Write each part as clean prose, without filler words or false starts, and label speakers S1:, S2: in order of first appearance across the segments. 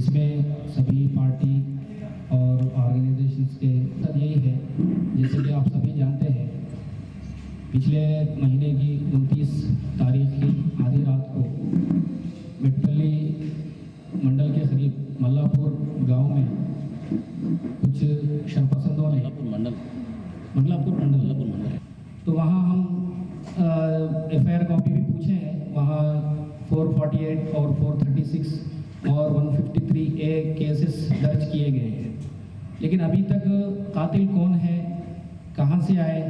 S1: इसमें सभी पार्टी और ऑर्गेनाइजेशंस के सब यही है, जैसे कि आप सभी जानते हैं, पिछले महीने की 29 तारीख की आधी रात को मेटपल्ली मंडल के करीब मल्लापुर गांव में कुछ शरपसंदों ने मल्लापुर मंडल तो वहाँ हम एफआईआर कॉपी भी पूछे हैं। वहाँ 448 और 436 और 153A केसेस दर्ज किए गए हैं, लेकिन अभी तक कातिल कौन है, कहाँ से आए,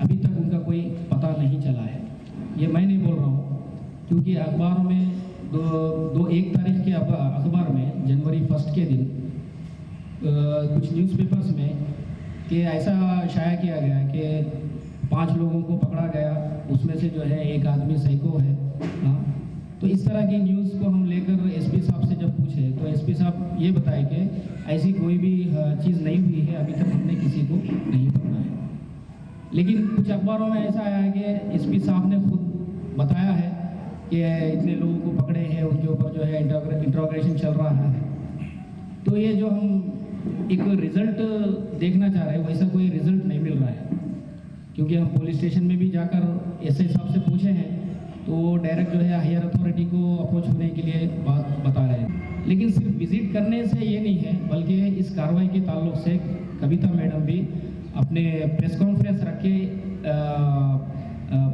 S1: अभी तक उनका कोई पता नहीं चला है। ये मैं नहीं बोल रहा हूँ, क्योंकि अखबार में 1 तारीख के अखबार में जनवरी 1 के दिन कुछ न्यूज़पेपर्स में कि ऐसा शाया किया गया कि 5 लोगों को पकड़ा गया, उसमें से जो है एक आदमी साइको है। हाँ, तो इस तरह की न्यूज़ को हम लेकर एसपी साहब से जब पूछे तो एसपी साहब ये बताए कि ऐसी कोई भी चीज़ नहीं हुई है, अभी तक हमने किसी को नहीं पकड़ा है। लेकिन कुछ अखबारों में ऐसा आया है कि एसपी साहब ने खुद बताया है कि इतने लोगों को पकड़े हैं, उनके ऊपर जो है इंट्रोगेशन चल रहा है। तो ये जो हम एक रिज़ल्ट देखना चाह रहे हैं, वैसा कोई रिज़ल्ट नहीं मिल रहा है, क्योंकि हम पुलिस स्टेशन में भी जाकर एसआई साहब से पूछे हैं तो डायरेक्ट जो है हायर अथॉरिटी को अप्रोच होने के लिए बात बता रहे हैं। लेकिन सिर्फ विजिट करने से ये नहीं है, बल्कि इस कार्रवाई के ताल्लुक से कविता मैडम भी अपने प्रेस कॉन्फ्रेंस रख के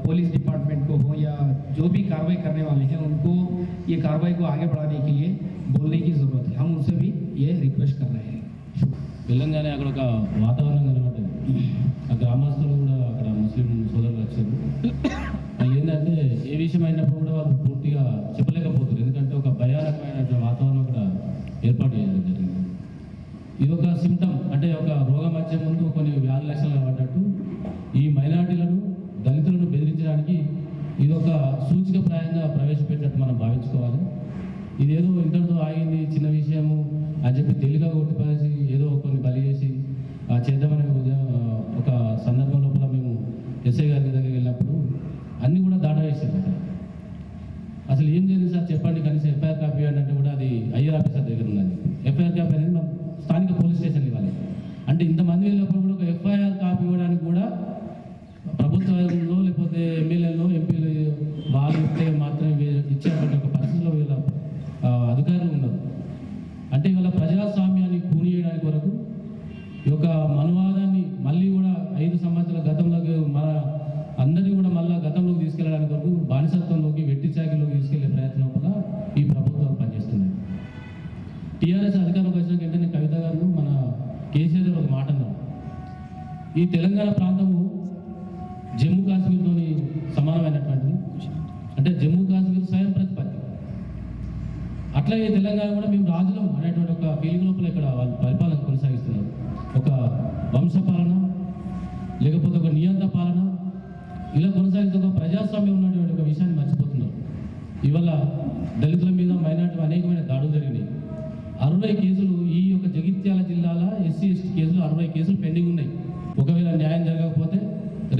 S1: पुलिस डिपार्टमेंट को हो या जो भी कार्रवाई करने वाले हैं उनको ये कार्रवाई को आगे बढ़ाने के लिए बोलने की ज़रूरत है। हम उनसे भी ये रिक्वेस्ट कर रहे हैं।
S2: తెలంగాణ అక్కడ ఒక వాతావరణం కనబడ్డది। ఆ గ్రామస్తులు కూడా అక్కడ ముస్లిం సోదరులు వచ్చారు। వాళ్ళు ఏంటంటే ఏ విషయం అయినప్పుడు కూడా వాళ్ళు పూర్తిగా చెప్పలేకపోతారు, ఎందుకంటే ఒక భయానకమైన వాతావరణం అక్కడ ఏర్పాటు చేయడం జరిగింది। ఇది ఒక సిమ్టమ్, అంటే ఒక రోగం వచ్చే ముందు కొన్ని వ్యాధి లక్షణాలు కనబడ్డట్టు ఈ మైనారిటీలను దళితులను బెదిరించడానికి ఇది ఒక సూచికప్రాయంగా ప్రవేశపెట్టినట్టు మనం భావించుకోవాలి। ఇదేదో ఇంతటితో ఆగింది, చిన్న విషయము అని చెప్పి తెలివిగా కొట్టిపడేసి ఏదో కొన్ని బలి చేసి చేద్దామనే ఒక సందర్భం లోపల మేము ఎస్ఐ గారి దగ్గరికి వెళ్ళినప్పుడు అన్నీ కూడా దాటా వేసారు। అసలు ఏం జరిగింది సార్ చెప్పండి, కనీసం ఎఫ్ఐఆర్ కాపీ అంటే కూడా అది ఐఆర్ ఆఫీసర్ దగ్గర ఉన్నది। ఎఫ్ఐఆర్ కాపీ అనేది మన స్థానిక పోలీస్ స్టేషన్ ఇవ్వాలి అంటే ఇంతమంది వెళ్ళినప్పుడు కూడా ఒక ఎఫ్ఐఆర్ కాపీ ఇవ్వడానికి కూడా ప్రభుత్వంలో లేకపోతే ఎమ్మెల్యేలో ఎంపీలు వాళ్ళు ఇస్తే మాత్రమే ఇచ్చేటువంటి ఒక పరిస్థితిలో వీళ్ళ అధికారులు ఉన్నారు। అంటే ఇవాళ ప్రజాస్వామ్యాన్ని కూనియడానికి వరకు ఈ యొక్క మనువాదాన్ని మళ్ళీ కూడా 5 సంవత్సరాల గతంలోకి మన అందరినీ కూడా మళ్ళీ గతంలోకి తీసుకెళ్ళడానికి వరకు బానిసత్వంలోకి వెట్టి చాకిలోకి తీసుకెళ్లే ప్రయత్నం కూడా ఈ ప్రభుత్వాలు పనిచేస్తున్నాయి। టీఆర్ఎస్ అధికారంలోకి వచ్చిన వెంటనే కవిత గారు మన కేసీఆర్ గారు ఒక మాట అన్నారు, ఈ తెలంగాణ ప్రాంతము జమ్మూ కాశ్మీర్తోని సమానమైనటువంటిది, అంటే జమ్మూ కాశ్మీర్ స్వయం ప్రతిపత్తి, అట్లాగే తెలంగాణ కూడా మేము రాజులం అనేటువంటి ఒక ఫీలింగ్ లోపల ఇక్కడ వాళ్ళు పరిపాలన కొనసాగిస్తున్నారు। ఒక వంశపాలన లేకపోతే ఒక నియంత్ర పాలన ఇలా కొనసాగిస్తూ ఒక ప్రజాస్వామ్యం ఉన్నటువంటి ఒక విషయాన్ని మర్చిపోతున్నారు। ఇవాళ దళితుల మీద మైనార్టీ అనేకమైన దాడులు జరిగినాయి। 60 కేసులు ఈ యొక్క జగిత్యాల జిల్లాల ఎస్సీ ఎస్టీ కేసులు 60 కేసులు పెండింగ్ ఉన్నాయి। ఒకవేళ న్యాయం జరగకపోతే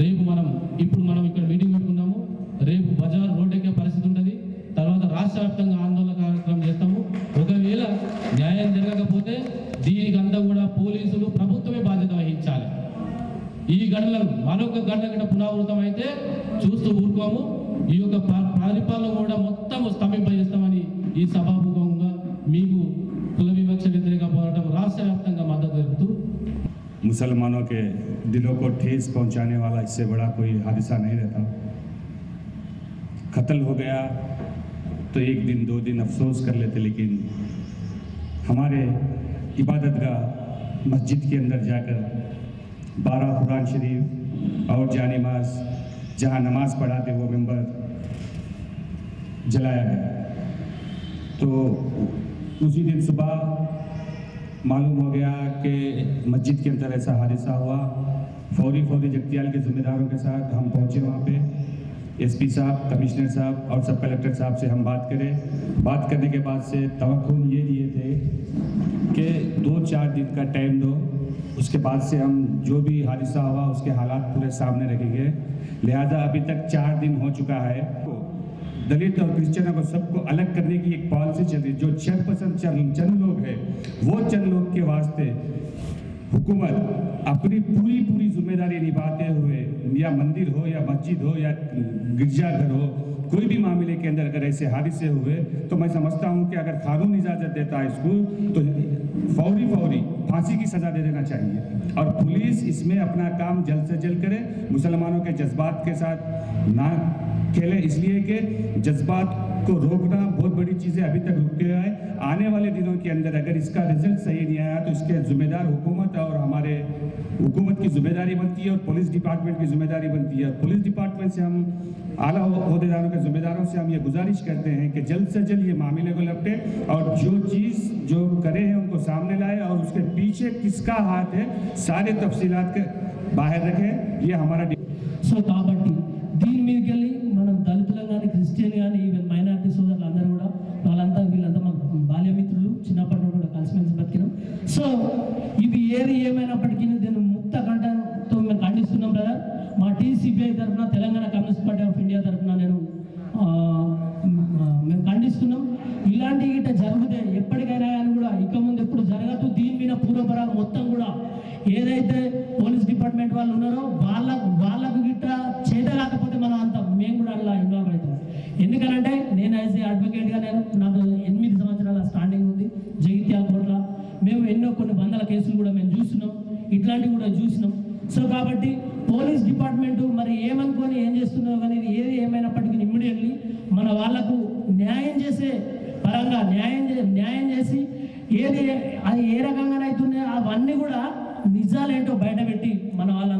S2: రేపు మనం ఇక్కడ మీటింగ్ పెట్టుకున్నాము, రేపు బజార్ రోడ్ ఎక్కే పరిస్థితి ఉంటుంది, తర్వాత రాష్ట్ర వ్యాప్తంగా ఆందోళన కార్యక్రమం చేస్తాము। ఒకవేళ న్యాయం జరగకపోతే దీనికి అంతా కూడా పోలీసులు ప్రభుత్వమే బాధ్యత వహించాలి। ఈ ఘటనలు మరొక ఘటన కింద పునరావృతం అయితే చూస్తూ ఊరుకోము, ఈ యొక్క పరిపాలన కూడా మొత్తం స్తంభింపజేస్తామని ఈ సభాముఖంగా మీకు కుల వివక్ష వ్యతిరేక పోరాటం రాష్ట్ర వ్యాప్తంగా మద్దతు తెలుపుతూ
S3: मुसलमानों के दिलों को ठेस पहुंचाने वाला इससे बड़ा कोई हादसा नहीं रहता। कत्ल हो गया तो 1 दिन 2 दिन अफसोस कर लेते, लेकिन हमारे इबादतगाह मस्जिद के अंदर जाकर 12 कुरान शरीफ और जानिमाज जहां नमाज पढ़ाते वो मेंबर जलाया गया। तो उसी दिन सुबह मालूम हो गया कि मस्जिद के अंदर ऐसा हादसा हुआ। फौरी जगतियाल के जिम्मेदारों के साथ हम पहुंचे वहाँ पे। एसपी साहब, कमिश्नर साहब और सब कलेक्टर साहब से हम बात करें। बात करने के बाद से तवक्कुल ये दिए थे कि 2-4 दिन का टाइम दो, उसके बाद से हम जो भी हादसा हुआ उसके हालात पूरे सामने रखेंगे। लिहाजा अभी तक 4 दिन हो चुका है। दलित और क्रिश्चियनों को सबको अलग करने की एक पॉलिसी चल रही है। जो चरपसंद चंद लोग हैं, वो चंद लोग के वास्ते हुकूमत अपनी पूरी जिम्मेदारी निभाते हुए, या मंदिर हो या मस्जिद हो या गिरजाघर हो, कोई भी मामले के अंदर अगर ऐसे हादसे हुए तो मैं समझता हूं कि अगर कानून इजाजत देता है इसको तो फौरी फांसी की सजा दे देना चाहिए, और पुलिस इसमें अपना काम जल्द से जल्द करे, मुसलमानों के जज्बात के साथ ना खेले, इसलिए कि जज्बात को रोकना बहुत बड़ी चीज़ें अभी तक रुके हुए हैं। आने वाले दिनों के अंदर अगर इसका रिजल्ट सही नहीं आया तो इसके जिम्मेदार हुकूमत और हमारे हुकूमत की जिम्मेदारी बनती है और पुलिस डिपार्टमेंट की जिम्मेदारी बनती है। पुलिस डिपार्टमेंट से हम आला ओहदेदारों के जिम्मेदारों से हम ये गुजारिश करते हैं कि जल्द से जल्द ये मामले को लपटे और जो चीज़ जो करे हैं उनको सामने लाए और उसके पीछे किसका हाथ है सारे तफसीलात के बाहर रखे। ये हमारा
S4: సో కాబట్టి దీని మీదకి వెళ్ళి మనం దళితులు కానీ క్రిస్టియన్ కానీ ఈవెన్ మైనారిటీ సోదరులు అందరూ కూడా వీళ్ళంతా మా బాల్యమిత్రులు, చిన్నప్పటి నుండి కూడా కలిసిమెలిసి బతికినాం. సో ఇవి ఏది ఏమైనప్పటికీ దీన్ని ముక్త కంఠంతో మేము ఖండిస్తున్నాం బ్రదర్. మా టీసీపీఐ తరఫున, Telangana communist party of India తరఫున మేము ఖండిస్తున్నాం. ఇలాంటి గిట్ట జరిగితే ఎప్పటికైనా కానీ కూడా ఇక ముందు ఎప్పుడు జరగదు. దీని మీద పూర్వపరాలు మొత్తం కూడా ఏదైతే పోలీస్ డిపార్ట్మెంట్ వాళ్ళు ఉన్నారో వాళ్ళకు గిట్ట చేత కాకపోతే మనం అంతా మేము కూడా అలా ఇన్వాల్వ్ అవుతాం. ఎందుకనంటే నేను యాజ్ ఏ అడ్వకేట్గా నాకు 8 సంవత్సరాల స్టాండింగ్ ఉంది జగిత్యాల కోర్టులో. మేము కొన్ని వందల కేసులు కూడా మేము చూసినాం, ఇట్లాంటివి కూడా చూసినాం. సో కాబట్టి పోలీస్ డిపార్ట్మెంటు మరి ఏమనుకొని ఏం చేస్తున్నారో కానీ ఏది ఏమైనప్పటికీ ఇమ్మీడియట్లీ మన వాళ్ళకు న్యాయం చేసే పరంగా న్యాయం చేసి ఏది అది ఏ రకంగా అవుతున్నాయో అవన్నీ కూడా నిజాలేంటో బయటపెట్టి మన వాళ్ళ